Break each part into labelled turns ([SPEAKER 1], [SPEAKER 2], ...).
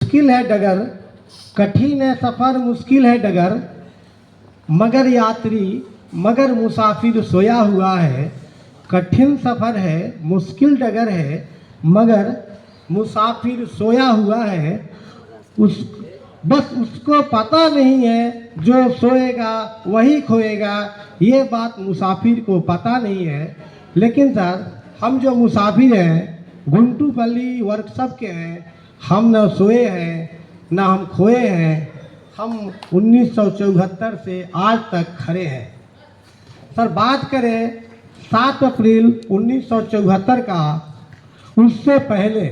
[SPEAKER 1] मुश्किल है डगर, कठिन है सफ़र मुश्किल है डगर, मगर यात्री मगर मुसाफिर सोया हुआ है। कठिन सफ़र है मुश्किल डगर है, मगर मुसाफिर सोया हुआ है। उस बस उसको पता नहीं है जो सोएगा वही खोएगा, ये बात मुसाफिर को पता नहीं है। लेकिन सर हम जो मुसाफिर हैं, गुंटूपल्ली वर्कशॉप के हैं, हम न सोए हैं न हम खोए हैं। हम 1974 से आज तक खड़े हैं। सर बात करें 7 अप्रैल 1974 का, उससे पहले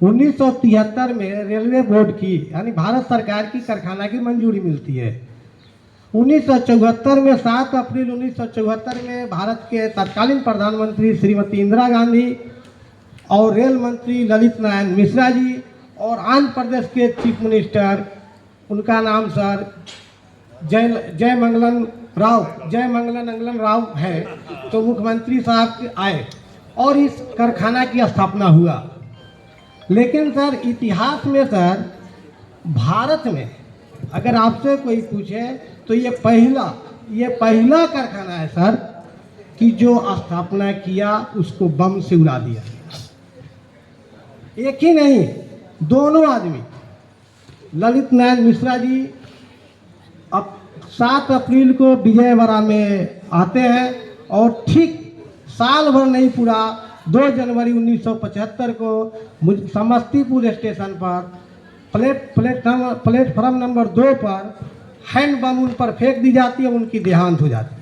[SPEAKER 1] 1973 में रेलवे बोर्ड की यानी भारत सरकार की कारखाना की मंजूरी मिलती है। 1974 में 7 अप्रैल 1974 में भारत के तत्कालीन प्रधानमंत्री श्रीमती इंदिरा गांधी और रेल मंत्री ललित नारायण मिश्रा जी और आंध्र प्रदेश के चीफ मिनिस्टर, उनका नाम सर जयमंगलन अंगलन राव है, तो मुख्यमंत्री साहब आए और इस कारखाना की स्थापना हुआ। लेकिन सर इतिहास में सर भारत में अगर आपसे कोई पूछे तो ये पहला कारखाना है सर कि जो स्थापना किया उसको बम से उड़ा दिया। एक ही नहीं, दोनों आदमी ललित नारायण मिश्रा जी अब 7 अप्रैल को विजयवाड़ा में आते हैं और ठीक साल भर नहीं पूरा 2 जनवरी 1975 को समस्तीपुर स्टेशन पर प्लेटफॉर्म नंबर 2 पर हैंड बम उन पर फेंक दी जाती है, उनकी देहांत हो जाती है।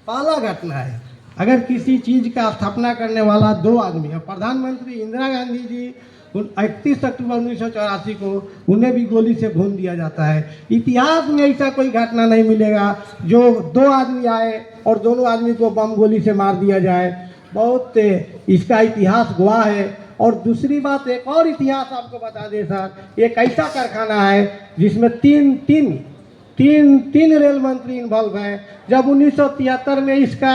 [SPEAKER 1] पहला घटना है। अगर किसी चीज़ का स्थापना करने वाला 2 आदमी है, प्रधानमंत्री इंदिरा गांधी जी 31 अक्टूबर 1984 को उन्हें भी गोली से भून दिया जाता है। इतिहास में ऐसा कोई घटना नहीं मिलेगा जो 2 आदमी आए और दोनों आदमी को बम गोली से मार दिया जाए। बहुत इसका इतिहास गवाह है। और दूसरी बात, एक और इतिहास आपको बता दें सर, एक ऐसा कारखाना है जिसमें तीन रेल मंत्री इन्वॉल्व हैं। जब 1973 में इसका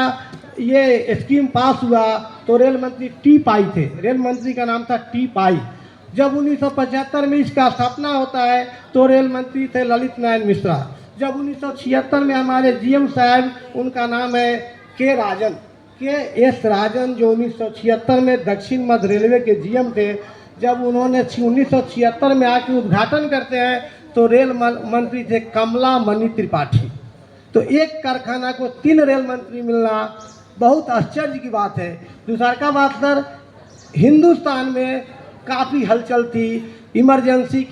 [SPEAKER 1] ये स्कीम पास हुआ तो रेल मंत्री टी पाई थे, रेल मंत्री का नाम था टी पाई। जब 1975 में इसका स्थापना होता है तो रेल मंत्री थे ललित नारायण मिश्रा। जब 1976 में हमारे जीएम साहब, उनका नाम है के.एस. राजन, जो 1976 में दक्षिण मध्य रेलवे के जीएम थे, जब उन्होंने 1976 में आके उद्घाटन करते हैं तो रेल मंत्री थे कमला मणि त्रिपाठी। तो एक कारखाना को 3 रेल मंत्री मिलना बहुत आश्चर्य की बात है। दूसरा का बात सर, हिंदुस्तान में काफ़ी हलचल थी, इमरजेंसी